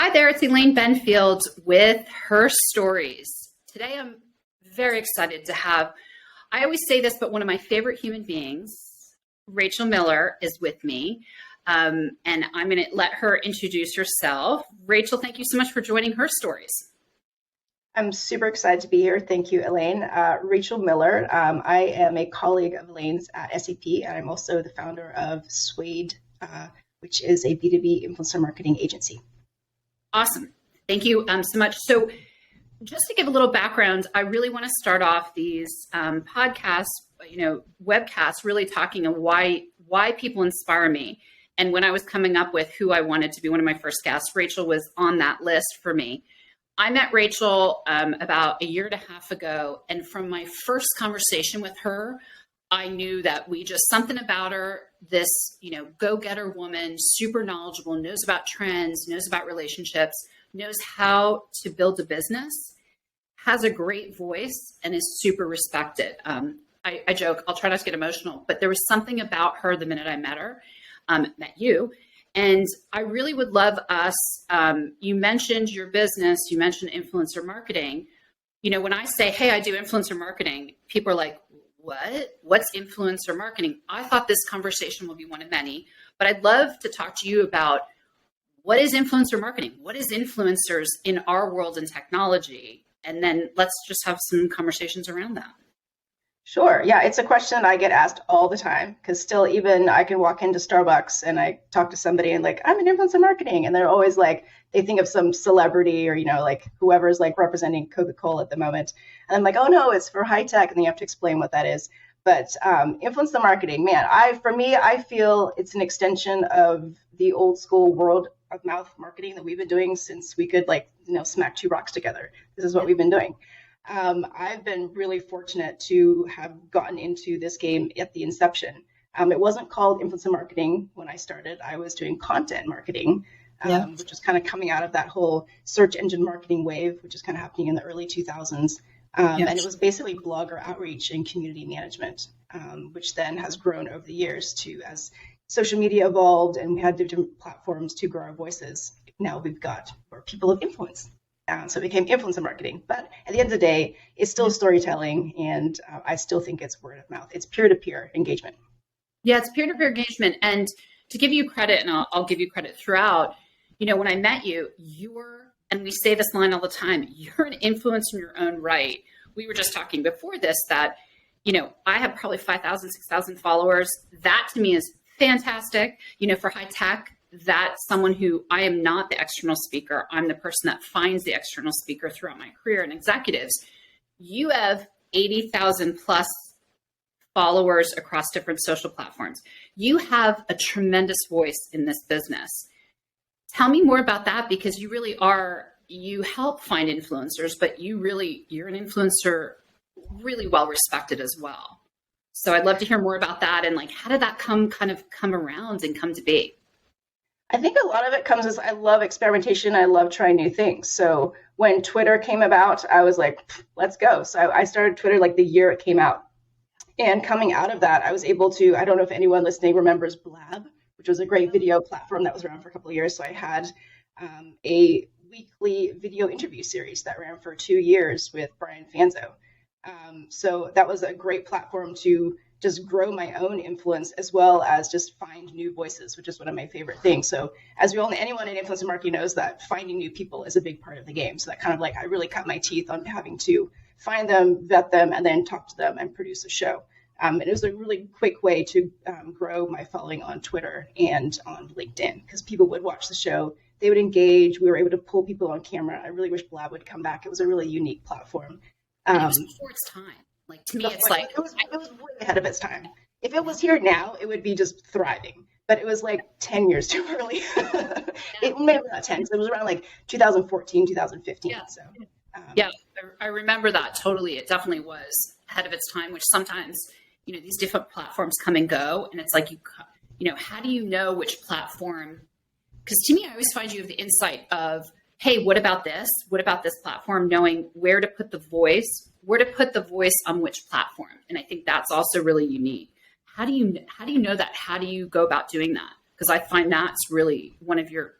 Hi there, it's Elaine Benfield with Herstories. Today I'm very excited to have, I always say this, but one of my favorite human beings, Rachel Miller, is with me. And I'm going to let her introduce herself. Rachel, thank you so much for joining Herstories. I'm super excited to be here. Thank you, Elaine. Rachel Miller. I am a colleague of Elaine's at SAP, and I'm also the founder of Suede, which is a B2B influencer marketing agency. Awesome. Thank you so much. So just to give a little background, I really want to start off these podcasts, webcasts, really talking of why people inspire me. And when I was coming up with who I wanted to be one of my first guests, Rachel was on that list for me. I met Rachel about a year and a half ago. And from my first conversation with her, I knew that something about her, this, go-getter woman, super knowledgeable, knows about trends, knows about relationships, knows how to build a business, has a great voice, and is super respected. I joke, I'll try not to get emotional, but there was something about her the minute I met her, met you. And I really would love us, you mentioned your business, you mentioned influencer marketing. When I say, hey, I do influencer marketing, people are like, what? What's influencer marketing? I thought this conversation will be one of many, but I'd love to talk to you about what is influencer marketing? What is influencers in our world and technology? And then let's just have some conversations around that. Sure. Yeah, it's a question I get asked all the time because still even I can walk into Starbucks and I talk to somebody and I'm in influencer marketing. And they're always like, they think of some celebrity or, whoever's representing Coca-Cola at the moment. And I'm like, oh no, it's for high tech. And then you have to explain what that is. But influencer marketing, man, I feel it's an extension of the old school world of mouth marketing that we've been doing since we could smack two rocks together. This is what we've been doing. I've been really fortunate to have gotten into this game at the inception. It wasn't called influencer marketing when I started. I was doing content marketing, which was kind of coming out of that whole search engine marketing wave, which is kind of happening in the early 2000s. And it was basically blogger outreach and community management, which then has grown over the years as social media evolved and we had different platforms to grow our voices. Now we've got more people of influence. So it became influencer marketing. But at the end of the day, it's still storytelling. And I still think it's word of mouth. It's peer-to-peer engagement. Yeah, it's peer-to-peer engagement. And to give you credit, and I'll give you credit throughout, when I met you, and we say this line all the time, you're an influencer in your own right. We were just talking before this that, I have probably 5,000, 6,000 followers. That to me is fantastic. For high tech, that's someone who I am not the external speaker. I'm the person that finds the external speaker throughout my career and executives. You have 80,000 plus followers across different social platforms. You have a tremendous voice in this business. Tell me more about that because you help find influencers, but you're an influencer really well respected as well. So I'd love to hear more about that and how did that come around and come to be? I think a lot of it comes as I love experimentation. I love trying new things. So when Twitter came about, I was like, let's go. So I started Twitter the year it came out. And coming out of that, I was able to, I don't know if anyone listening remembers Blab, which was a great video platform that was around for a couple of years. So I had a weekly video interview series that ran for 2 years with Brian Fanzo. So that was a great platform to just grow my own influence as well as just find new voices, which is one of my favorite things. So as we all know, anyone in influencer marketing knows that finding new people is a big part of the game. So that kind of I really cut my teeth on having to find them, vet them, and then talk to them and produce a show. And it was a really quick way to grow my following on Twitter and on LinkedIn because people would watch the show. They would engage. We were able to pull people on camera. I really wish Blab would come back. It was a really unique platform. It was before its time. To me, it's it was way ahead of its time. If it was here now, it would be just thriving. But it was 10 years too early. It maybe not 10, because it was around 2014, 2015. Yeah. So, yeah, I remember that totally. It definitely was ahead of its time, which sometimes, these different platforms come and go. And it's how do you know which platform? Because to me, I always find you have the insight of, hey, what about this? What about this platform? Knowing where to put the voice on which platform. And I think that's also really unique. How do you know that? How do you go about doing that? Because I find that's really one of your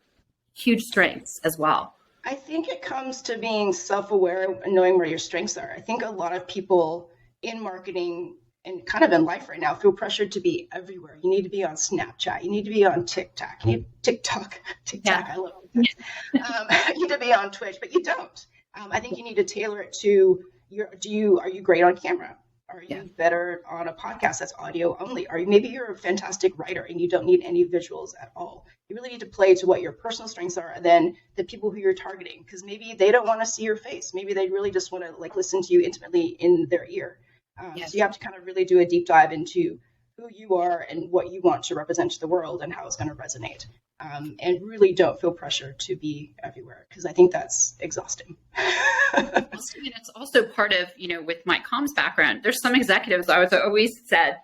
huge strengths as well. I think it comes to being self-aware and knowing where your strengths are. I think a lot of people in marketing and kind of in life right now feel pressured to be everywhere. You need to be on Snapchat. You need to be on TikTok. You need TikTok. Yeah. I love it. You need to be on Twitch, but you don't. I think you need to tailor it to are you great on camera? Are you better on a podcast that's audio only? Maybe you're a fantastic writer and you don't need any visuals at all. You really need to play to what your personal strengths are, and then the people who you're targeting, because maybe they don't want to see your face. Maybe they really just want to like listen to you intimately in their ear. So you have to kind of really do a deep dive into who you are and what you want to represent to the world and how it's going to resonate. And really don't feel pressure to be everywhere, because I think that's exhausting. It's also part of, with my comms background, there's some executives I was always said,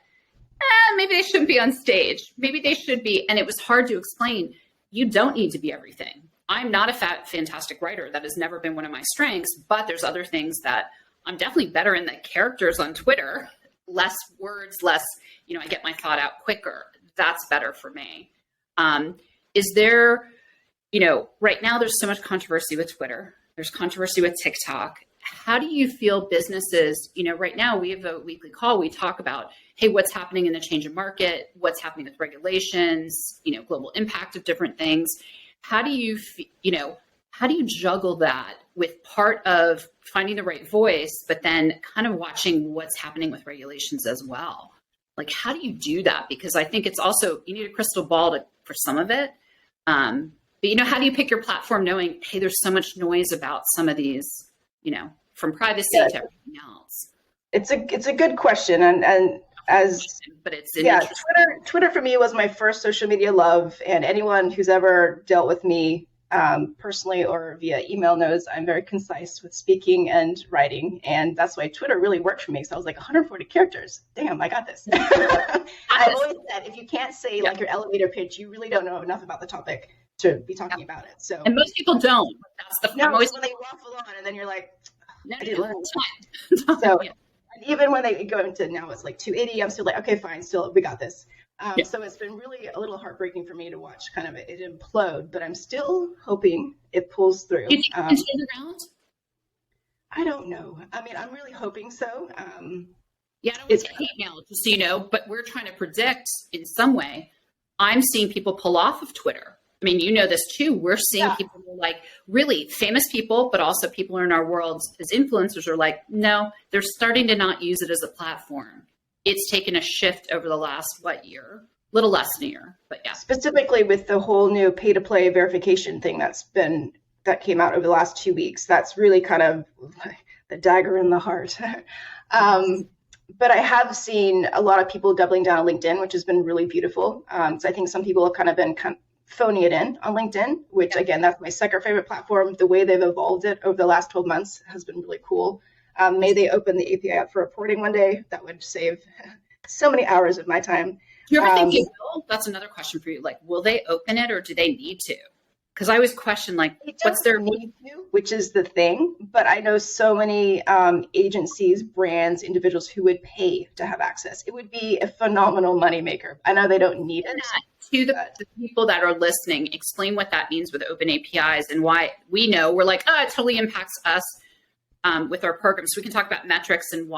maybe they shouldn't be on stage. Maybe they should be. And it was hard to explain. You don't need to be everything. I'm not a fantastic writer. That has never been one of my strengths, but there's other things that I'm definitely better in, the characters on Twitter, less words, less, I get my thought out quicker. That's better for me. Is there, right now there's so much controversy with Twitter. There's controversy with TikTok. How do you feel businesses, right now we have a weekly call. We talk about, hey, what's happening in the change in market? What's happening with regulations, global impact of different things. How do you juggle that with part of finding the right voice, but then kind of watching what's happening with regulations as well? Like, how do you do that? Because I think it's also, you need a crystal ball for some of it. But how do you pick your platform knowing, hey, there's so much noise about some of these, from privacy to everything else? It's a good question. And but it's Twitter for me was my first social media love. And anyone who's ever dealt with me personally or via email knows I'm very concise with speaking and writing. And that's why Twitter really worked for me. So I was like 140 characters. Damn, I got this. I've always said, if you can't say like your elevator pitch, you really don't know enough about the topic to be talking about it. So, and most people don't. That's the when they waffle on, and then you're like, I didn't learn. So even when they go into now, it's like 280. I'm still like, okay, fine, still we got this. So it's been really a little heartbreaking for me to watch kind of it implode, but I'm still hoping it pulls through. Do you think it can turn around? I don't know. I mean, I'm really hoping so. I don't want to hate mail, just so you know, but we're trying to predict in some way. I'm seeing people pull off of Twitter. I mean, this too. We're seeing people who are like really famous people, but also people in our worlds as influencers are like, no, they're starting to not use it as a platform. It's taken a shift over the last, year? Little less than a year, but yeah. Specifically with the whole new pay-to-play verification thing that came out over the last 2 weeks. That's really kind of the dagger in the heart. But I have seen a lot of people doubling down on LinkedIn, which has been really beautiful. So I think some people have kind of been phoning it in on LinkedIn, which again, that's my second favorite platform. The way they've evolved it over the last 12 months has been really cool. May they open the API up for reporting one day. That would save so many hours of my time. Do you ever think they will? That's another question for you. Like, will they open it or do they need to? Because I always question, like, what's their need to, which is the thing. But I know so many agencies, brands, individuals who would pay to have access. It would be a phenomenal moneymaker. I know they don't need it. To the people that are listening, explain what that means with open APIs and why we're like, it totally impacts us with our programs. So we can talk about metrics and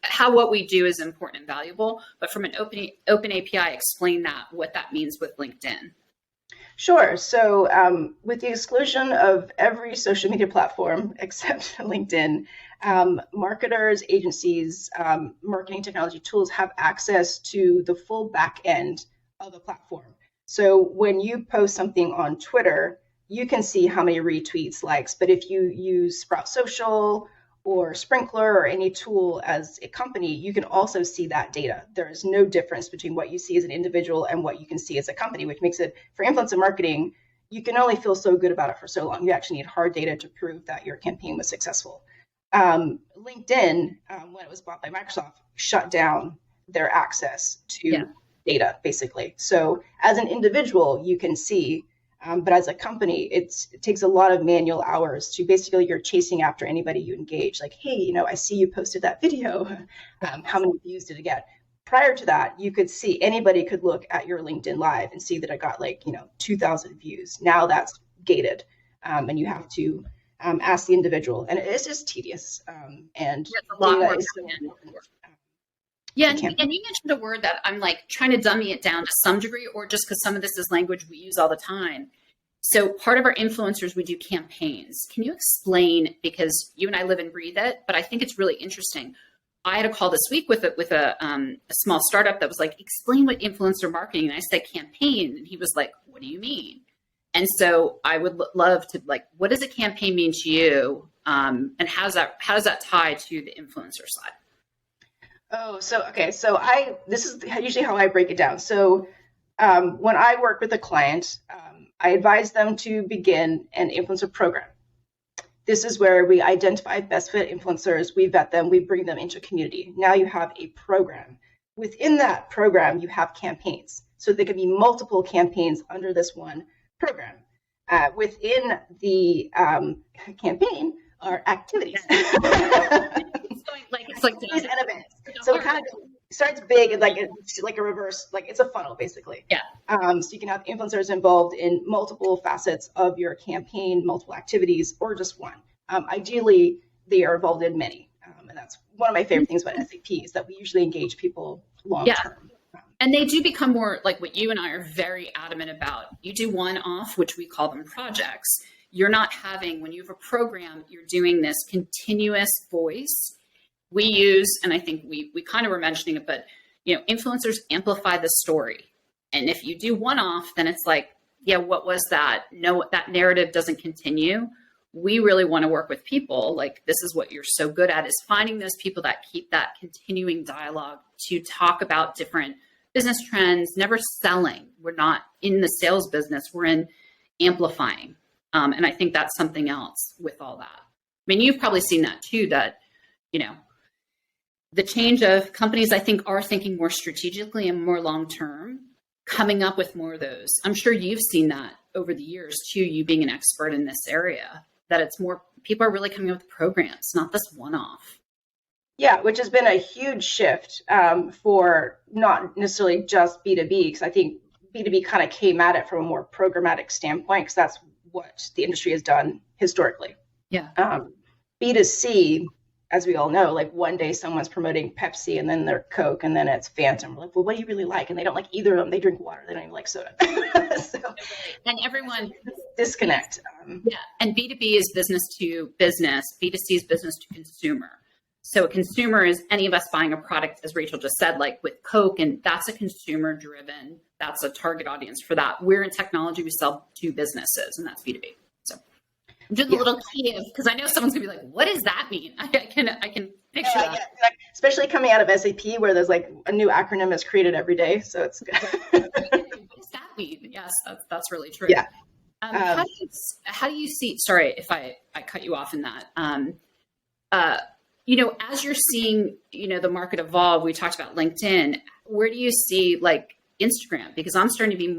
how what we do is important and valuable. But from an open API, explain what that means with LinkedIn. Sure. So with the exclusion of every social media platform except LinkedIn, marketers, agencies, marketing technology tools have access to the full back end of the platform. So when you post something on Twitter, you can see how many retweets, likes. But if you use Sprout Social or Sprinkler or any tool as a company, you can also see that data. There is no difference between what you see as an individual and what you can see as a company, which makes it, for influencer marketing, you can only feel so good about it for so long. You actually need hard data to prove that your campaign was successful. LinkedIn, when it was bought by Microsoft, shut down their access to data, basically. So as an individual, you can see, but as a company, it takes a lot of manual hours to basically you're chasing after anybody you engage. Like, hey, I see you posted that video. How many views did it get? prior to that, you could see, anybody could look at your LinkedIn Live and see that it got 2,000 views. Now that's gated, and you have to ask the individual, and it's just tedious. And That's a lot data more is so back-end important. work. Yeah, and you mentioned a word that I'm like trying to dummy it down to some degree, or just because some of this is language we use all the time. So part of our influencers, we do campaigns. Can you explain, because you and I live and breathe it, but I think it's really interesting. I had a call this week with a small startup that was like, explain what influencer marketing. And I said campaign, and he was like, what do you mean? And so I would love to, like, what does a campaign mean to you? And how does that tie to the influencer side? Oh, so okay. So this is usually how I break it down. So when I work with a client, I advise them to begin an influencer program. This is where we identify best fit influencers, we vet them, we bring them into a community. Now you have a program. Within that program, you have campaigns. So there can be multiple campaigns under this one program. Within the campaign are activities. It's like these events. So it kind of starts big and it's like a reverse, like it's a funnel basically. Yeah. So you can have influencers involved in multiple facets of your campaign, multiple activities, or just one. Ideally, they are involved in many, and that's one of my favorite things about SAP is that we usually engage people long term. And they do become more like what you and I are very adamant about. You do one-off, which we call them projects. You're not having, when you have a program, you're doing this continuous voice. We use, and I think we kind of were mentioning it, but influencers amplify the story. And if you do one-off, then it's like, yeah, what was that? No, that narrative doesn't continue. We really want to work with people. Like, this is what you're so good at, is finding those people that keep that continuing dialogue to talk about different business trends, never selling. We're not in the sales business. We're in amplifying. And I think that's something else with all that. I mean, you've probably seen that too, that, the change of companies, I think, are thinking more strategically and more long-term, coming up with more of those. I'm sure you've seen that over the years too, you being an expert in this area, that it's more, people are really coming up with programs, not this one-off. Yeah, which has been a huge shift for not necessarily just B2B, because I think B2B kind of came at it from a more programmatic standpoint, because that's what the industry has done historically. Yeah. B2C, as we all know, like one day someone's promoting Pepsi and then they're Coke and then it's Fanta. We're like, well, what do you really like? And they don't like either of them. They drink water. They don't even like soda. And everyone disconnect. Yeah. And B2B is business to business. B2C is business to consumer. So a consumer is any of us buying a product, as Rachel just said, like with Coke, and that's a consumer driven, that's a target audience for that. We're in technology, we sell to businesses, and that's B2B. So just a little key of, because I know someone's gonna be like, what does that mean? I can picture that. Yeah, especially coming out of SAP, where there's like a new acronym is created every day. So it's good. What does that mean? Yes, that's really true. Yeah. How do you see, sorry if I cut you off in that. As you're seeing, the market evolve, we talked about LinkedIn, where do you see like Instagram? Because I'm starting to be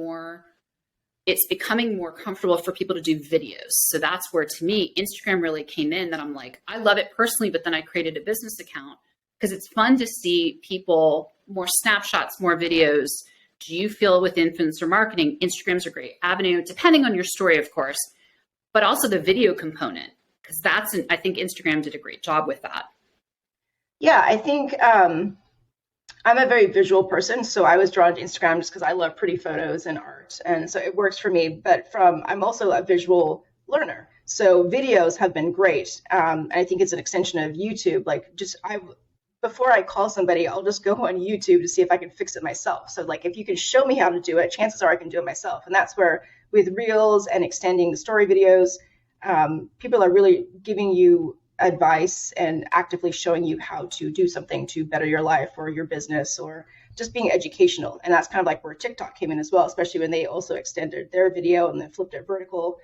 it's becoming more comfortable for people to do videos. So that's where, to me, Instagram really came in, that I'm like, I love it personally, but then I created a business account because it's fun to see people, more snapshots, more videos. Do you feel with influencer marketing, Instagram's a great avenue, depending on your story, of course, but also the video component, because I think Instagram did a great job with that. Yeah, I think I'm a very visual person, so I was drawn to Instagram just because I love pretty photos and art, and so it works for me. But I'm also a visual learner, so videos have been great. I think it's an extension of YouTube. Before I call somebody, I'll just go on YouTube to see if I can fix it myself. So like, if you can show me how to do it, chances are I can do it myself. And that's where, with Reels and extending the story videos, people are really giving you advice and actively showing you how to do something to better your life or your business, or just being educational. And that's kind of like where TikTok came in as well, especially when they also extended their video and then flipped it vertical.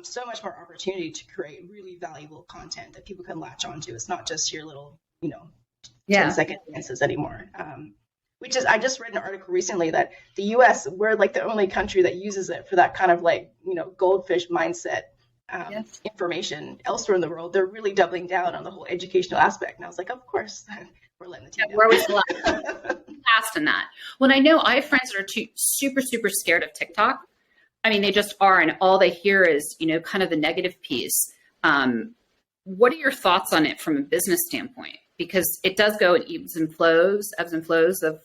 So much more opportunity to create really valuable content that people can latch onto. It's not just your little, 10-second dances anymore. I just read an article recently that the US, we're like the only country that uses it for that kind of like, goldfish mindset. Information. Elsewhere in the world, they're really doubling down on the whole educational aspect. And I was like, of course, we're letting the team we're always the last fast in that. Well, I know I have friends that are super, super scared of TikTok. I mean, they just are, and all they hear is, kind of the negative piece. What are your thoughts on it from a business standpoint? Because it does go in ebbs and flows of,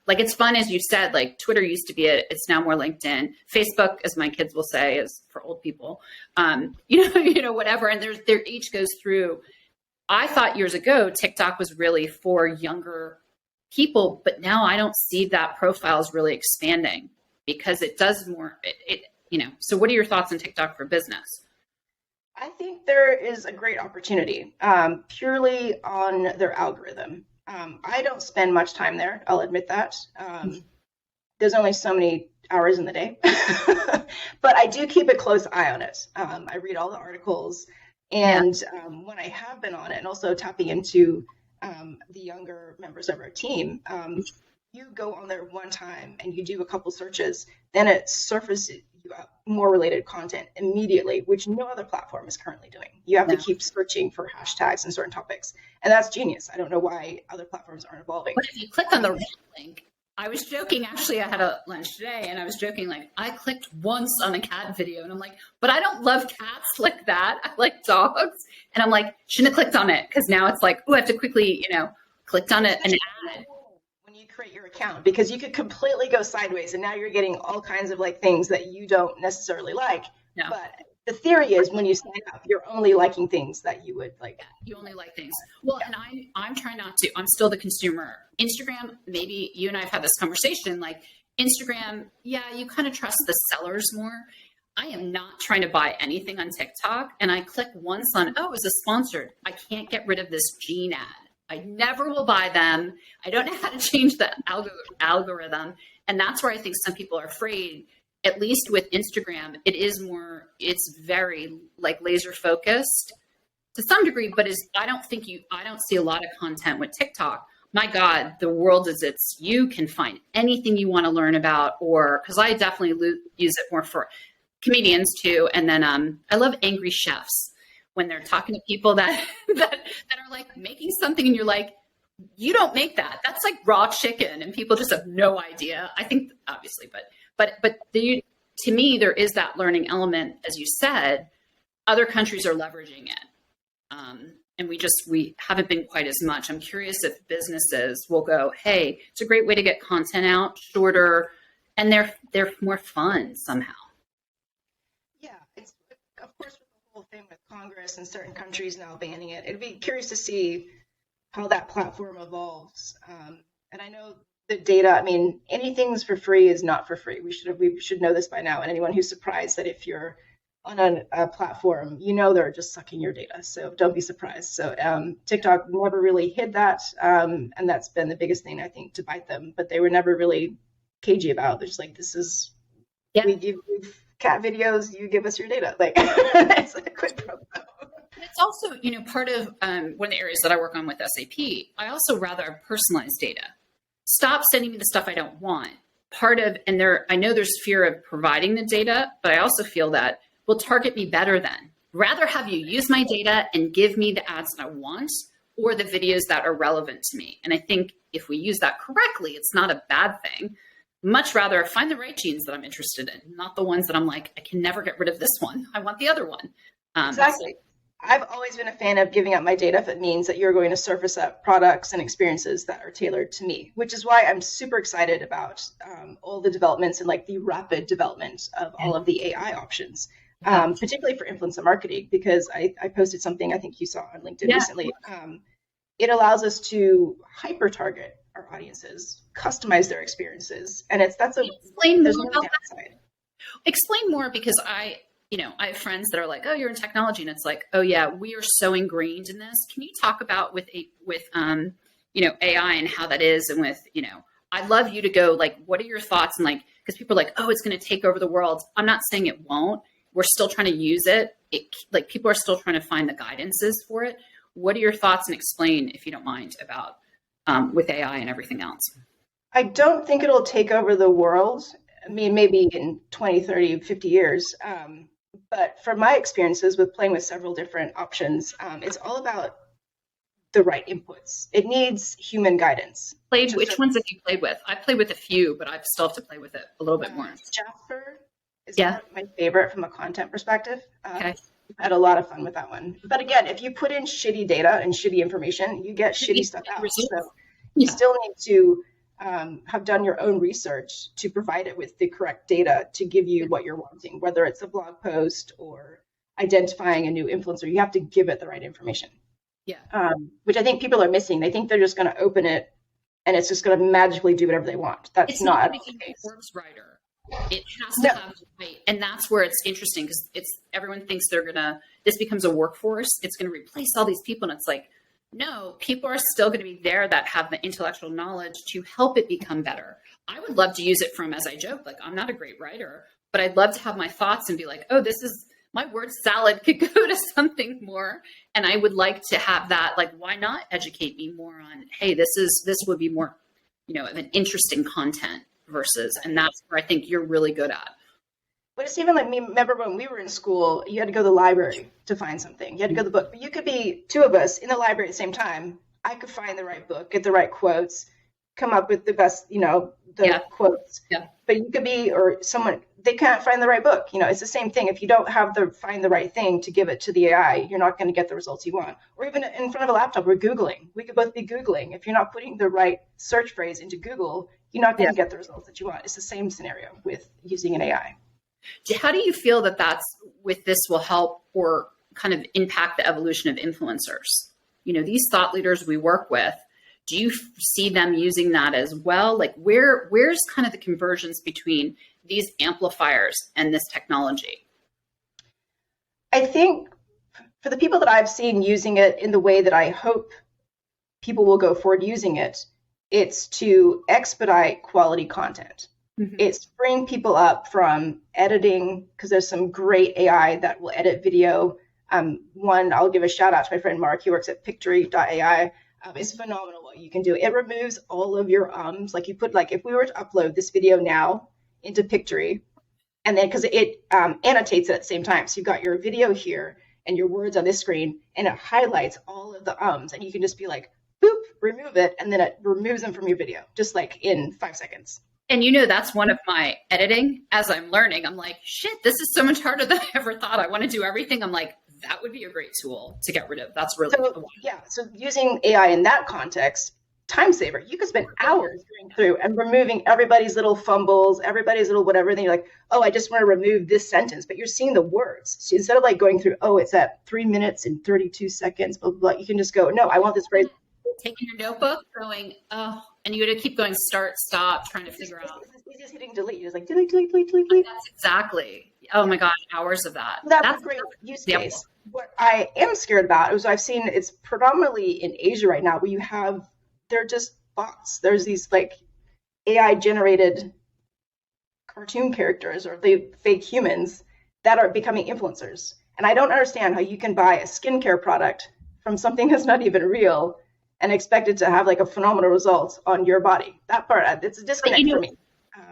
like it's fun, as you said, like Twitter used to be it's now more LinkedIn. Facebook, as my kids will say, is for old people, whatever. And there each goes through. I thought years ago, TikTok was really for younger people, but now I don't see that profile is really expanding because it does more, so what are your thoughts on TikTok for business? I think there is a great opportunity purely on their algorithm. I don't spend much time there. I'll admit that. There's only so many hours in the day, but I do keep a close eye on it. I read all the articles, and when I have been on it, and also tapping into the younger members of our team, you go on there one time and you do a couple searches, then it surfaces you up more related content immediately, which no other platform is currently doing. You have to keep searching for hashtags and certain topics, and that's genius. I don't know why other platforms aren't evolving. But if you click on the red link, I was joking, actually, I had a lunch today and I was joking, like I clicked once on a cat video and I'm like, but I don't love cats like that. I like dogs. And I'm like, shouldn't have clicked on it. Cause now it's like, oh, I have to quickly, clicked on it and ad. When you create your account, because you could completely go sideways and now you're getting all kinds of like things that you don't necessarily like. No. But the theory is when you sign up, you're only liking things that you would like. Yeah, you only like things. Well, and I'm trying not to. I'm still the consumer. Instagram, maybe you and I have had this conversation, like Instagram, yeah, you kind of trust the sellers more. I am not trying to buy anything on TikTok. And I click once on, oh, is this sponsored? I can't get rid of this Gene ad. I never will buy them. I don't know how to change the algorithm. And that's where I think some people are afraid. At least with Instagram, it's very like laser focused to some degree, but I don't see a lot of content with TikTok. My God, the world you can find anything you want to learn about, or because I definitely use it more for comedians too. And then I love angry chefs when they're talking to people that are like making something and you're like, you don't make that. That's like raw chicken and people just have no idea. I think obviously, but to me, there is that learning element, as you said. Other countries are leveraging it, and we haven't been quite as much. I'm curious if businesses will go, hey, it's a great way to get content out, shorter, and they're more fun somehow. Yeah, it's of course with the whole thing with Congress and certain countries now banning it. It'd be curious to see how that platform evolves. And I know the data, I mean, anything's for free is not for free. We should know this by now. And anyone who's surprised that if you're on a platform, they're just sucking your data. So don't be surprised. So TikTok never really hid that. And that's been the biggest thing, I think, to bite them. But they were never really cagey about. They're just like, we give you cat videos, you give us your data. Like, it's like a quid pro quo. It's also, part of one of the areas that I work on with SAP, I also rather personalized data. Stop sending me the stuff I don't want. I know there's fear of providing the data, but I also feel that will target me better then. Rather have you use my data and give me the ads that I want or the videos that are relevant to me. And I think if we use that correctly, it's not a bad thing. Much rather find the right genes that I'm interested in, not the ones that I'm like, I can never get rid of this one. I want the other one. Exactly. I've always been a fan of giving up my data if it means that you're going to surface up products and experiences that are tailored to me, which is why I'm super excited about all the developments and like the rapid development of all of the AI options, particularly for influencer marketing, because I posted something I think you saw on LinkedIn recently. It allows us to hyper target our audiences, customize their experiences. And explain more about that. Explain more, because I have friends that are like, oh, you're in technology. And it's like, oh yeah, we are so ingrained in this. Can you talk about with AI and how that is? And with, I'd love you to go like, what are your thoughts? And like, because people are like, oh, it's going to take over the world. I'm not saying it won't. We're still trying to use it. Like people are still trying to find the guidances for it. What are your thoughts, and explain, if you don't mind, about with AI and everything else? I don't think it'll take over the world. I mean, maybe in 20, 30, 50 years. But from my experiences with playing with several different options, it's all about the right inputs. It needs human guidance. Which ones have you played with? I've played with a few, but I still have to play with it a little bit more. Jasper is Yeah. my favorite from a content perspective. Okay. I've had a lot of fun with that one. But again, if you put in shitty data and shitty information, you get shitty stuff out. So you still need to have done your own research to provide it with the correct data to give you what you're wanting, whether it's a blog post or identifying a new influencer. You have to give it the right information. Yeah. Which I think people are missing. They think they're just going to open it and it's just going to magically do whatever they want. That's not the case. Forbes writer. It has to have the right, and that's where it's interesting because everyone thinks this becomes a workforce. It's going to replace all these people, and it's like, no, people are still going to be there that have the intellectual knowledge to help it become better. I would love to use it as I joke, like I'm not a great writer, but I'd love to have my thoughts and be like, oh, this is my word salad could go to something more. And I would like to have that, like, why not educate me more on, hey, this would be more, of an interesting content versus, and that's where I think you're really good at. But it's even like me, remember when we were in school, you had to go to the library to find something. You had to go to the book, but you could be two of us in the library at the same time. I could find the right book, get the right quotes, come up with the best, quotes. Yeah. But you could be, or someone, they can't find the right book. It's the same thing. If you don't find the right thing to give it to the AI, you're not going to get the results you want. Or even in front of a laptop, we're Googling. We could both be Googling. If you're not putting the right search phrase into Google, you're not going to get the results that you want. It's the same scenario with using an AI. How do you feel that this will help or kind of impact the evolution of influencers? These thought leaders we work with, do you see them using that as well? Like where's kind of the convergence between these amplifiers and this technology? I think for the people that I've seen using it in the way that I hope people will go forward using it, it's to expedite quality content. Mm-hmm. It's bring people up from editing, because there's some great AI that will edit video. One, I'll give a shout out to my friend Mark. He works at Pictory.ai. It's phenomenal what you can do. It removes all of your ums. Like you put, like if we were to upload this video now into Pictory, and then because it annotates it at the same time. So you've got your video here and your words on this screen, and it highlights all of the ums, and you can just be like, boop, remove it, and then it removes them from your video, just like in 5 seconds. And that's one of my editing as I'm learning. I'm like, shit, this is so much harder than I ever thought. I want to do everything. I'm like, that would be a great tool to get rid of. That's really cool. Yeah. So using AI in that context, time saver. You could spend hours going through and removing everybody's little fumbles, everybody's little whatever. Then you're like, oh, I just want to remove this sentence, but you're seeing the words. So instead of like going through, oh, it's at 3 minutes and 32 seconds, blah, blah, blah, you can just go, no, I want this phrase. Taking your notebook, going, oh, and you got to keep going, start, stop, trying to figure out. It's just hitting delete. You're just like, delete, delete, delete, delete, delete. That's exactly. Oh my gosh, hours of that. That's a great use case. What I am scared about is I've seen it's predominantly in Asia right now where they're just bots. There's these like AI generated cartoon characters or the fake humans that are becoming influencers. And I don't understand how you can buy a skincare product from something that's not even real and expect it to have like a phenomenal result on your body. That part, it's a disconnect for me.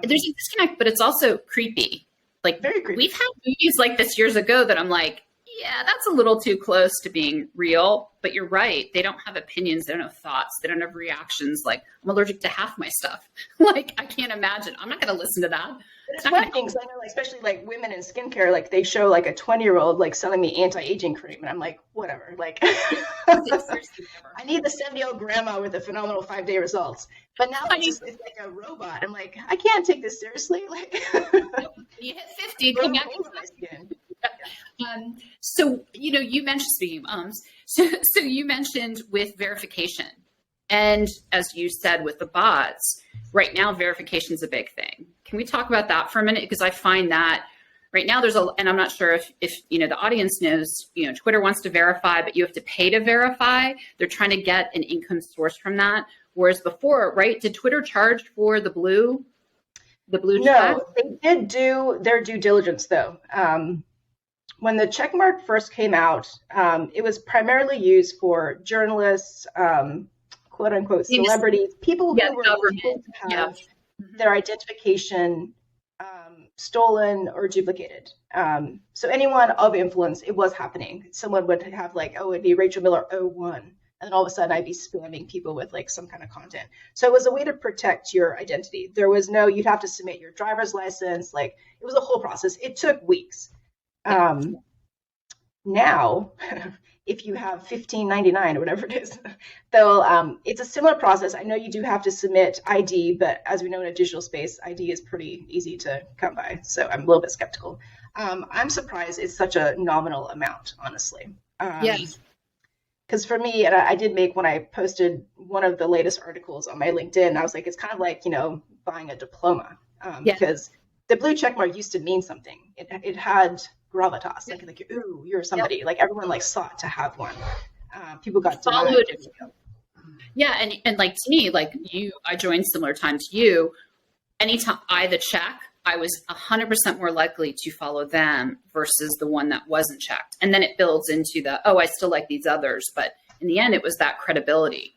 There's a disconnect, but it's also creepy. Like very creepy. We've had movies like this years ago that I'm like, yeah, that's a little too close to being real. But you're right. They don't have opinions. They don't have thoughts. They don't have reactions. Like I'm allergic to half my stuff. Like I can't imagine. I'm not going to listen to that. It's one thing, I know, especially like women in skincare, like they show like a 20-year-old like selling me anti-aging cream, and I'm like, whatever. Like, I need the 70-year-old grandma with the phenomenal 5-day results. But now it's like a robot. I'm like, I can't take this seriously. Like, you hit 50, come back. So you mentioned speaking of so you mentioned with verification, and as you said with the bots, right now verification is a big thing. Can we talk about that for a minute? Because I find that right now and I'm not sure if the audience knows, Twitter wants to verify, but you have to pay to verify. They're trying to get an income source from that. Whereas before, right? Did Twitter charge for the blue? No, they did do their due diligence though. When the checkmark first came out, it was primarily used for journalists, quote unquote, celebrities, people who were able to have their identification stolen or duplicated. So anyone of influence, it was happening. Someone would have like, oh, it'd be Rachel Miller 01. And then all of a sudden I'd be spamming people with like some kind of content. So it was a way to protect your identity. There was no, you'd have to submit your driver's license. Like it was a whole process. It took weeks. Now, if you have 1599 or whatever it is, they'll it's a similar process. I know you do have to submit ID, but as we know in a digital space, ID is pretty easy to come by. So I'm a little bit skeptical. I'm surprised it's such a nominal amount, honestly. Yes. Because for me, and I did make when I posted one of the latest articles on my LinkedIn, I was like, it's kind of like, buying a diploma, because the blue check mark used to mean something. It had gravitas, like ooh, you're somebody. Like everyone like sought to have one. People got followed. Yeah, and like to me, like I joined similar time to you. Anytime the check, I was 100% more likely to follow them versus the one that wasn't checked. And then it builds into I still like these others. But in the end, it was that credibility.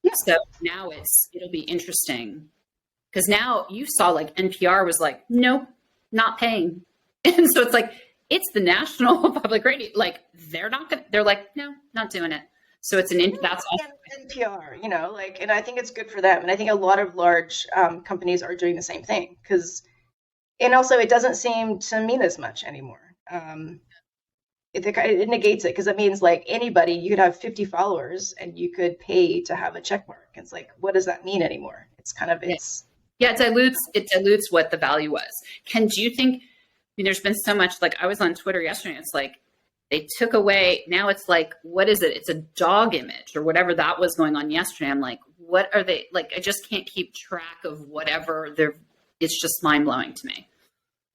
Yeah. So now it'll be interesting because now you saw like NPR was like, nope, not paying. And so it's like, it's the national public radio. Like they're like, no, not doing it. So it's that's NPR, and I think it's good for them. And I think a lot of large companies are doing the same thing and also it doesn't seem to mean as much anymore. It negates it because it means like anybody, you could have 50 followers and you could pay to have a check mark. It's like, what does that mean anymore? It's kind of, it dilutes what the value was. Do you think, there's been so much, like I was on Twitter yesterday, it's like, they took away, now it's like, what is it? It's a dog image or whatever that was going on yesterday. I'm like, what are they, like, I just can't keep track of whatever it's just mind blowing to me.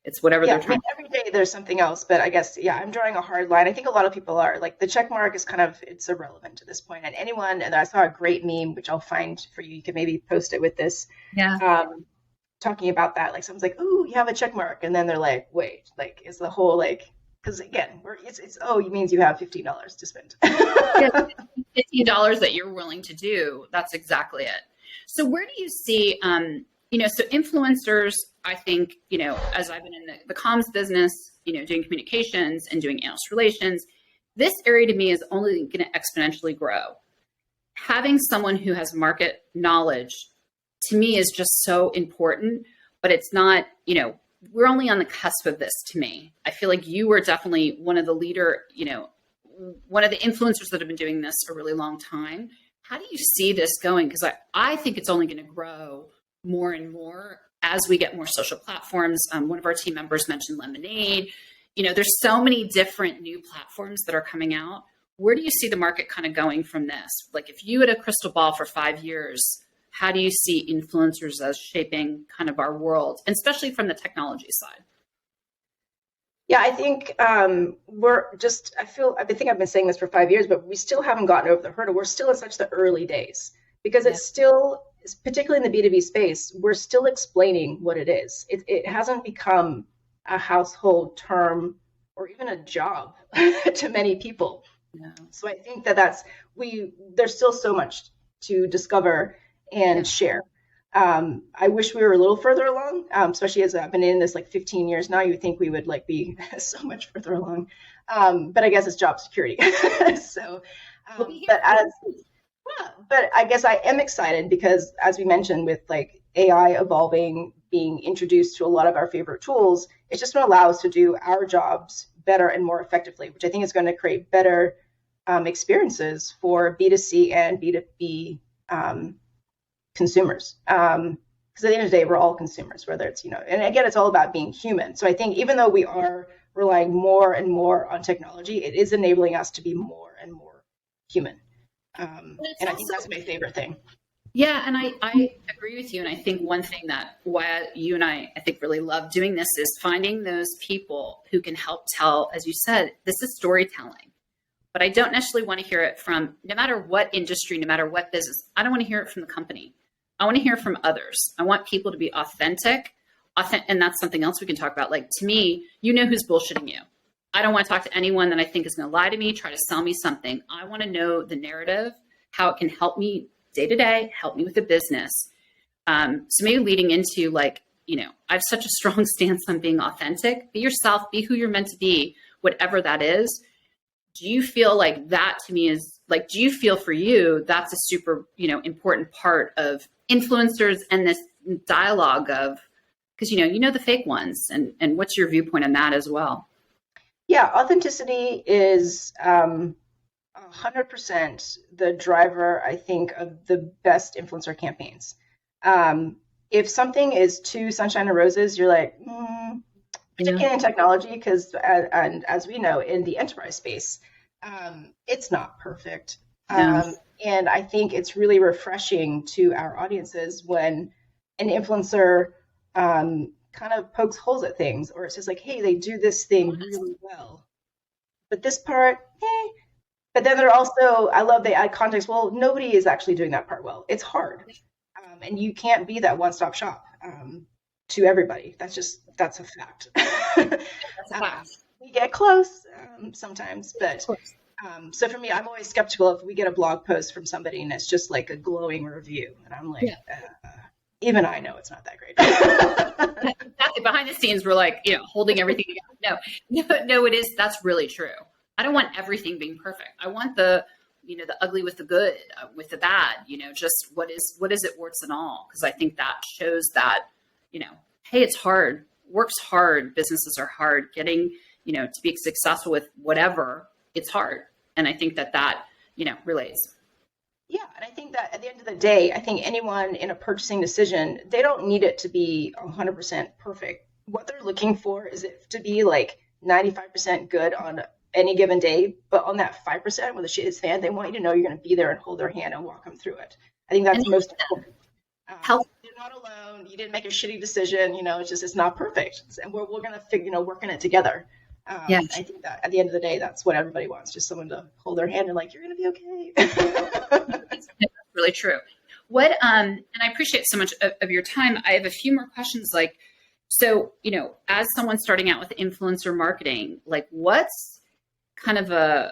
It's whatever they're trying. Every day there's something else, but I guess, I'm drawing a hard line. I think a lot of people are like the check mark is it's irrelevant to this point. And I saw a great meme, which I'll find for you. You can maybe post it with this. Yeah. Talking about that, like someone's like, "Ooh, you have a check mark," and then they're like, "Wait, like, is the whole like?" Because again, it means you have $15 to spend. $15 that you're willing to do. That's exactly it. So where do you see, so influencers, I think, as I've been in the comms business, doing communications and doing analyst relations, this area to me is only going to exponentially grow. Having someone who has market knowledge to me is just so important, but it's not, we're only on the cusp of this to me. I feel like you were definitely one of the one of the influencers that have been doing this a really long time. How do you see this going? Because I think it's only going to grow more and more as we get more social platforms. One of our team members mentioned Lemonade. There's so many different new platforms that are coming out. Where do you see the market kind of going from this? Like if you had a crystal ball for 5 years, how do you see influencers as shaping kind of our world, and especially from the technology side? Yeah, I think I think I've been saying this for 5 years, but we still haven't gotten over the hurdle. We're still in such the early days because it's still, particularly in the B2B space, we're still explaining what it is. It hasn't become a household term or even a job to many people. No. So I think there's still so much to discover and share. I wish we were a little further along, especially as I've been in this like 15 years now. You would think we would like be so much further along, but I guess it's job security. So, but I guess I am excited because, as we mentioned, with like AI evolving, being introduced to a lot of our favorite tools, it's just going to allow us to do our jobs better and more effectively, which I think is going to create better experiences for B2C and B2B consumers. Because at the end of the day, we're all consumers, whether it's, and again, it's all about being human. So I think even though we are relying more and more on technology, it is enabling us to be more and more human. And I think that's my favorite thing. Yeah, and I agree with you. And I think one thing why you and I think really love doing this is finding those people who can help tell, as you said, this is storytelling. But I don't necessarily want to hear it from, no matter what industry, no matter what business, I don't want to hear it from the company. I want to hear from others. I want people to be authentic, and that's something else we can talk about. Like, to me, who's bullshitting you. I don't want to talk to anyone that I think is going to lie to me, try to sell me something. I want to know the narrative, how it can help me day to day, help me with the business. So maybe leading into like, I have such a strong stance on being authentic. Be yourself, be who you're meant to be, whatever that is. do you feel like that to me is like, do you feel for you that's a super, important part of influencers and this dialogue of, because the fake ones, and what's your viewpoint on that as well? Yeah, authenticity is 100% the driver, I think, of the best influencer campaigns. If something is too sunshine and roses, you're like, particularly in technology, because and as we know, in the enterprise space, it's not perfect. No. And I think it's really refreshing to our audiences when an influencer kind of pokes holes at things, or it says like, hey, they do this thing really well, but this part, eh. But then they're also, I love they add context. Well, nobody is actually doing that part well. It's hard. And you can't be that one-stop shop to everybody. That's a fact. That's a fact. We get close sometimes, but so for me, I'm always skeptical if we get a blog post from somebody and it's just like a glowing review. And I'm like, even I know it's not that great. Exactly. Behind the scenes, we're like, holding everything together. No, it is. That's really true. I don't want everything being perfect. I want the ugly with the good, with the bad, just what is it, warts and all. Because I think that shows that, hey, it's hard. Work's hard. Businesses are hard. Getting, to be successful with whatever, it's hard. And I think that relates. Yeah, and I think that at the end of the day, I think anyone in a purchasing decision, they don't need it to be 100% perfect. What they're looking for is it to be like 95% good on any given day, but on that 5% where the shit is fan, they want you to know you're going to be there and hold their hand and walk them through it. I think that's most important. You're not alone. You didn't make a shitty decision. It's not perfect, and we're going to figure, work on it together. I think that at the end of the day, that's what everybody wants, just someone to hold their hand and like, you're going to be okay. That's really true. What, and I appreciate so much of your time. I have a few more questions. Like, so, as someone starting out with influencer marketing, like what's kind of I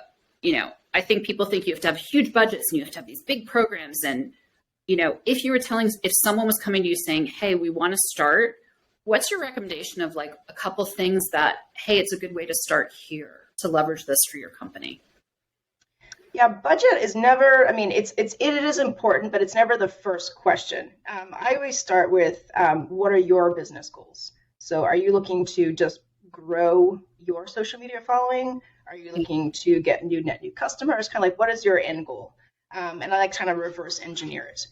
think people think you have to have huge budgets and you have to have these big programs. And, if someone was coming to you saying, hey, we want to start, what's your recommendation of like a couple things that, hey, it's a good way to start here to leverage this for your company? Yeah, budget is never, it is important, but it's never the first question. I always start with, what are your business goals? So are you looking to just grow your social media following? Are you looking to get net new customers? Kind of like, what is your end goal? And I like trying to reverse engineer it.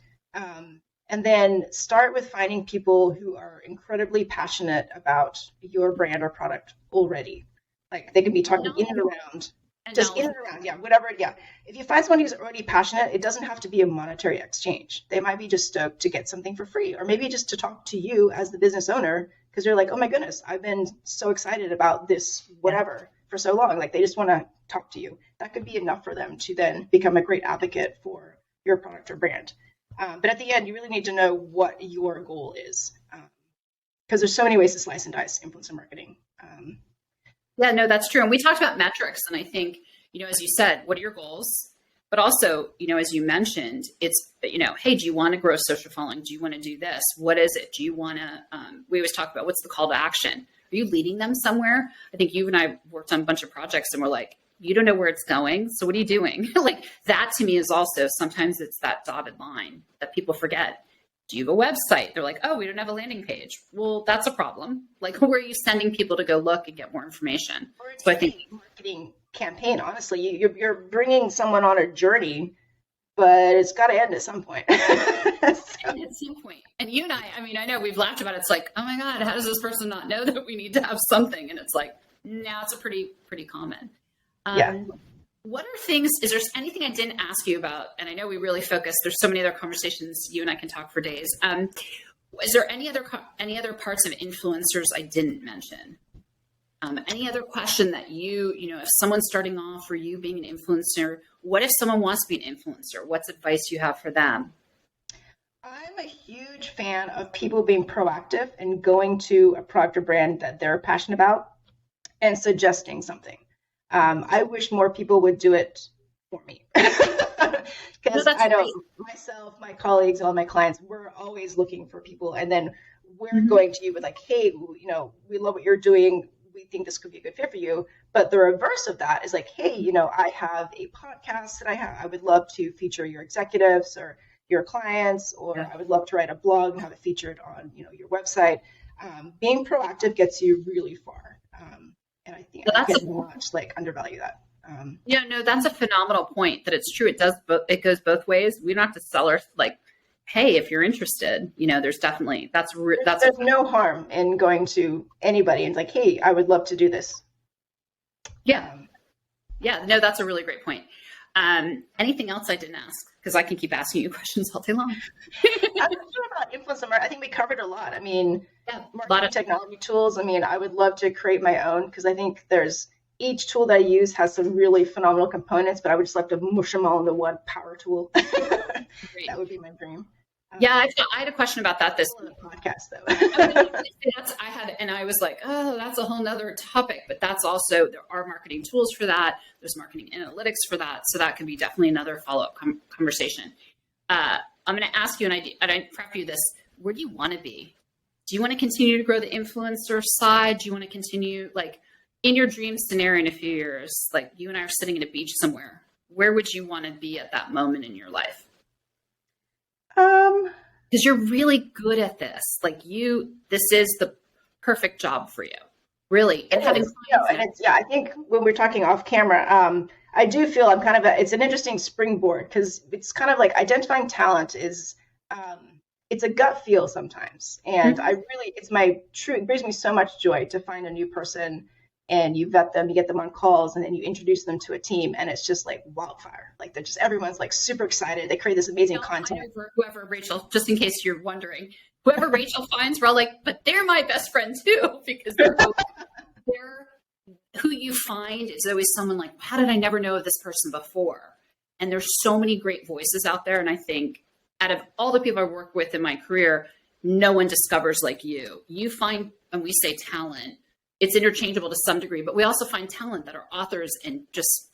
And then start with finding people who are incredibly passionate about your brand or product already. Like they can be talking in and around, just in and around. Yeah, whatever. Yeah. If you find someone who's already passionate, it doesn't have to be a monetary exchange. They might be just stoked to get something for free, or maybe just to talk to you as the business owner, because they're like, oh my goodness, I've been so excited about this, whatever, for so long. Like they just want to talk to you. That could be enough for them to then become a great advocate for your product or brand. But at the end, you really need to know what your goal is, because there's so many ways to slice and dice influencer marketing. Yeah, no, that's true. And we talked about metrics. And I think, as you said, what are your goals? But also, as you mentioned, it's, hey, do you want to grow social following? Do you want to do this? What is it? Do you want to, we always talk about what's the call to action? Are you leading them somewhere? I think you and I worked on a bunch of projects and we're like, you don't know where it's going. So what are you doing? Like that to me is also, sometimes it's that dotted line that people forget. Do you have a website? They're like, oh, we don't have a landing page. Well, that's a problem. Like, where are you sending people to go look and get more information? So I think marketing campaign, honestly, you're bringing someone on a journey, but it's got to end at some point. At some point. And you and I know we've laughed about it. It's like, oh my God, how does this person not know that we need to have something? And it's like, now it's a pretty common. What are things, is there anything I didn't ask you about? And I know we really focused, there's so many other conversations, you and I can talk for days. Is there any other parts of influencers I didn't mention? Any other question that if someone's starting off or you being an influencer, what if someone wants to be an influencer? What's advice you have for them? I'm a huge fan of people being proactive and going to a product or brand that they're passionate about and suggesting something. I wish more people would do it for me. Because I know myself, my colleagues, all my clients, we're always looking for people. And then we're going to you with like, hey, we love what you're doing. we think this could be a good fit for you. But the reverse of that is like, hey, I have a podcast that I would love to feature your executives or your clients, or Yeah. I would love to write a blog and have it featured on, your website. Being proactive gets you really far. And I think So that's very much like undervalue that. yeah, no, that's a phenomenal point that it's true. It does, it goes both ways. We don't have to sell our like, hey, if you're interested, there's definitely, There's no harm in going to anybody and like, hey, I would love to do this. Yeah. Yeah, no, that's a really great point. Anything else I didn't ask? Because I can keep asking you questions all day long. I'm not sure about influencer marketing. I think we covered a lot. I mean, Yeah, a lot marketing of technology tools. I mean, I would love to create my own because I think each tool that I use has some really phenomenal components, but I would just like to mush them all into one power tool. great. That would be my dream. Yeah, I had a question about that this podcast though. and I was like, oh, that's a whole nother topic, but that's also, there are marketing tools for that. There's marketing analytics for that. So that can be definitely another follow-up conversation. I'm going to ask you, and I prep you this, where do you want to be? Do you want to continue to grow the influencer side? Do you want to continue, like, in your dream scenario in a few years, like you and I are sitting at a beach somewhere, where would you want to be at that moment in your life? Because you're really good at this. Like this is the perfect job for you, really. And having I think when we're talking off camera, I do feel I'm kind of it's an interesting springboard because it's kind of like identifying talent is, it's a gut feel sometimes. And it brings me so much joy to find a new person and you vet them, you get them on calls, and then you introduce them to a team, and it's just like wildfire. Like everyone's like super excited. They create this amazing content. Whoever Rachel, just in case you're wondering, whoever Rachel finds, we're all like, but they're my best friend too, because they're who you find is always someone like, how did I never know of this person before? And there's so many great voices out there, and I think out of all the people I work with in my career, no one discovers like you. You find, and we say talent, it's interchangeable to some degree, but we also find talent that are authors and just,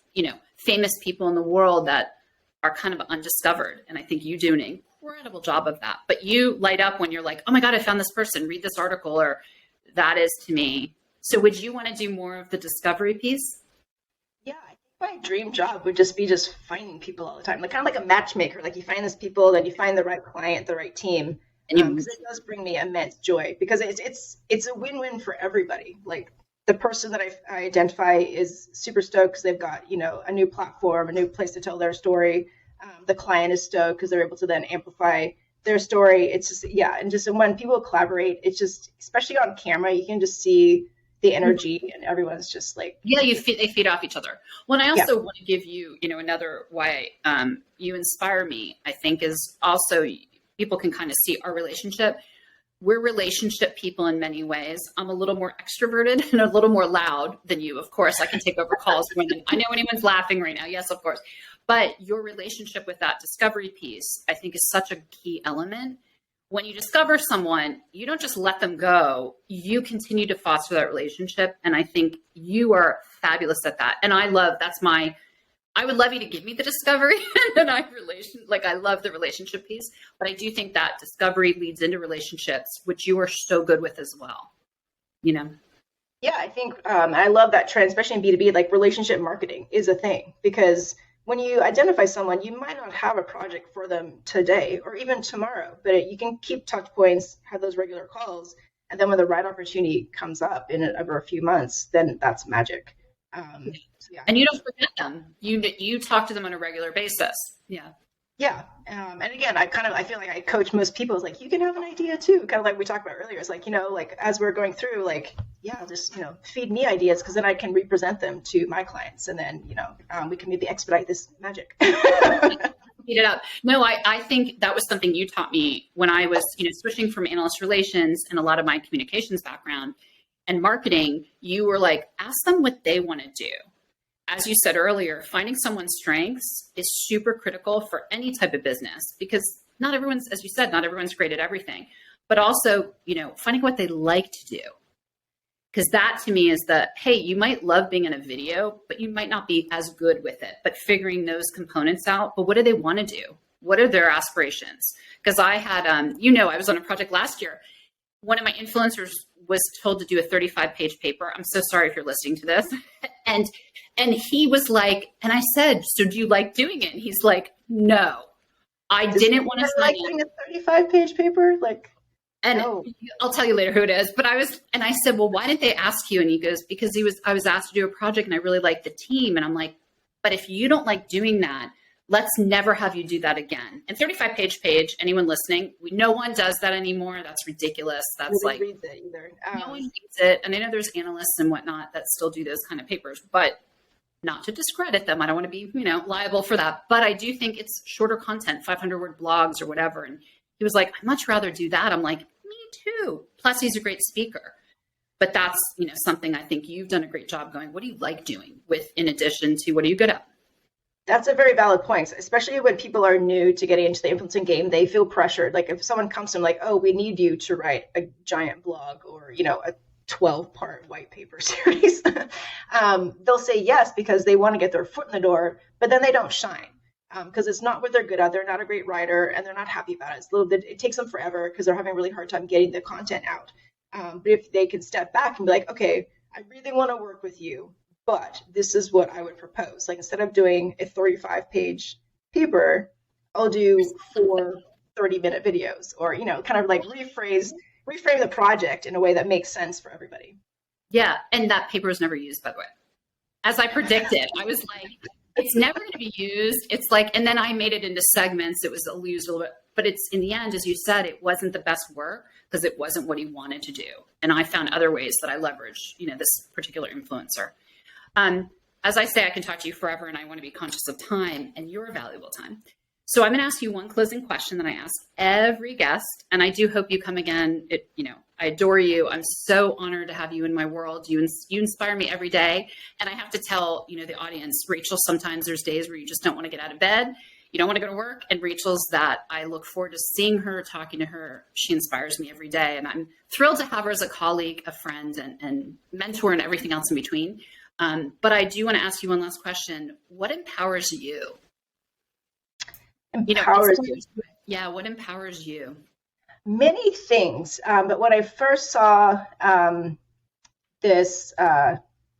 famous people in the world that are kind of undiscovered. And I think you do an incredible job of that. But you light up when you're like, oh my God, I found this person, read this article, or that is to me. So would you want to do more of the discovery piece? Yeah, I think my dream job would just be finding people all the time. Like kind of like a matchmaker. Like you find those people, then you find the right client, the right team. Because it does bring me immense joy because it's a win-win for everybody. Like the person that I identify is super stoked because they've got, a new platform, a new place to tell their story. The client is stoked because they're able to then amplify their story. It's just, and when people collaborate, it's just, especially on camera, you can just see the energy and everyone's just like, they feed off each other. Well, and I also want to give you, another why you inspire me, I think, is also people can kind of see our relationship. We're relationship people in many ways. I'm a little more extroverted and a little more loud than you. Of course, I can take over calls when I know anyone's laughing right now. Yes, of course. But your relationship with that discovery piece, I think, is such a key element. When you discover someone, you don't just let them go. You continue to foster that relationship. And I think you are fabulous at that. And I would love you to give me the discovery and then I love the relationship piece, but I do think that discovery leads into relationships, which you are so good with as well. Yeah, I think I love that trend, especially in B2B, like relationship marketing is a thing because when you identify someone, you might not have a project for them today or even tomorrow, but you can keep touch points, have those regular calls. And then when the right opportunity comes up over a few months, then that's magic. And you don't forget them. You talk to them on a regular basis. Yeah. And again, I feel like I coach most people. It's like, you can have an idea too. Kind of like we talked about earlier. It's like, like as we're going through, like, just, feed me ideas because then I can represent them to my clients. And then, we can maybe expedite this magic. Speed it up. No, I think that was something you taught me when I was, switching from analyst relations and a lot of my communications background and marketing. You were like, ask them what they want to do. As you said earlier, finding someone's strengths is super critical for any type of business because not everyone's, as you said, not everyone's great at everything, but also, finding what they like to do. Because that to me is hey, you might love being in a video, but you might not be as good with it, but figuring those components out. But what do they want to do? What are their aspirations? Because I had, I was on a project last year one of my influencers was told to do a 35-page paper. I'm so sorry if you're listening to this. And he was like, and I said, so do you like doing it? And he's like, no, I didn't want to sign like doing a 35-page paper. Like, and no. I'll tell you later who it is. But I said, well, why didn't they ask you? And he goes, because I was asked to do a project and I really liked the team. And I'm like, but if you don't like doing that, let's never have you do that again. And 35-page, anyone listening, no one does that anymore. That's ridiculous. That's Nobody reads it either. No one reads it. And I know there's analysts and whatnot that still do those kind of papers, but not to discredit them. I don't want to be, liable for that. But I do think it's shorter content, 500-word blogs or whatever. And he was like, I'd much rather do that. I'm like, me too. Plus, he's a great speaker. But that's, something I think you've done a great job going, what do you like doing in addition to what are you good at? That's a very valid point, especially when people are new to getting into the influencing game. They feel pressured. Like if someone comes to them like, oh, we need you to write a giant blog or, a 12-part white paper series, they'll say yes because they want to get their foot in the door, but then they don't shine because it's not what they're good at. They're not a great writer and they're not happy about it. It takes them forever because they're having a really hard time getting the content out. But if they can step back and be like, okay, I really want to work with you, but this is what I would propose. Like instead of doing a 35-page paper, I'll do 4 30-minute videos or, kind of like reframe the project in a way that makes sense for everybody. Yeah. And that paper was never used, by the way. As I predicted, I was like, it's never going to be used. It's like, and then I made it into segments. It was used a little bit, but it's in the end, as you said, it wasn't the best work because it wasn't what he wanted to do. And I found other ways that I leveraged, this particular influencer. As I say, I can talk to you forever and I want to be conscious of time and your valuable time. So I'm going to ask you one closing question that I ask every guest. And I do hope you come again. I adore you. I'm so honored to have you in my world. You inspire me every day. And I have to tell, the audience, Rachel, sometimes there's days where you just don't want to get out of bed. You don't want to go to work. And Rachel's that I look forward to seeing her, talking to her. She inspires me every day. And I'm thrilled to have her as a colleague, a friend, and mentor and everything else in between. But I do want to ask you one last question. What empowers you? Yeah, what empowers you? Many things. But when I first saw this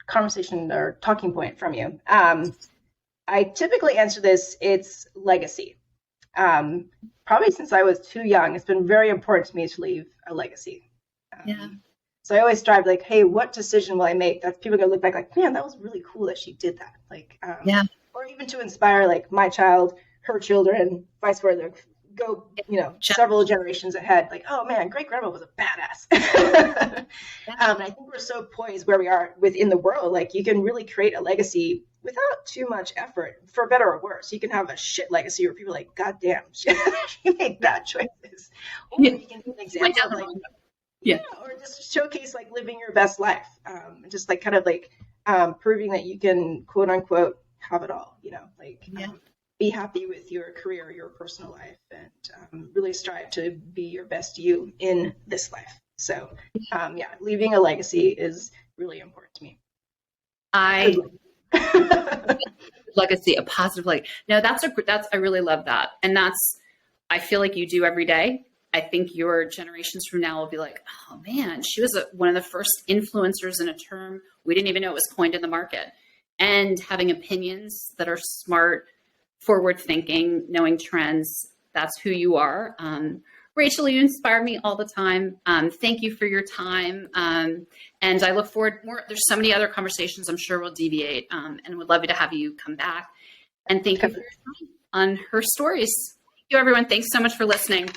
conversation or talking point from you, I typically answer this, it's legacy. Probably since I was too young, it's been very important to me to leave a legacy. Yeah. So I always strive like, hey, what decision will I make? That's people are gonna look back like, man, that was really cool that she did that. Like, yeah. Or even to inspire like my child, her children, vice versa. Go, several generations ahead. Like, oh man, great grandma was a badass. And I think we're so poised where we are within the world. Like, you can really create a legacy without too much effort, for better or worse. You can have a shit legacy where people are like, God damn, she made bad choices. Or you can do an example of like, or just showcase like living your best life. Just like kind of like proving that you can quote unquote have it all, be happy with your career, your personal life, and really strive to be your best you in this life. So leaving a legacy is really important to me. Legacy, a positive legacy. No, I really love that. And I feel like you do every day. I think your generations from now will be like, oh man, she was one of the first influencers in a term we didn't even know it was coined in the market. And having opinions that are smart, forward thinking, knowing trends, that's who you are. Rachel, you inspire me all the time. Thank you for your time. And I look forward more. There's so many other conversations I'm sure we'll deviate and would love to have you come back. And thank you for your time on Herstories. Thank you, everyone. Thanks so much for listening.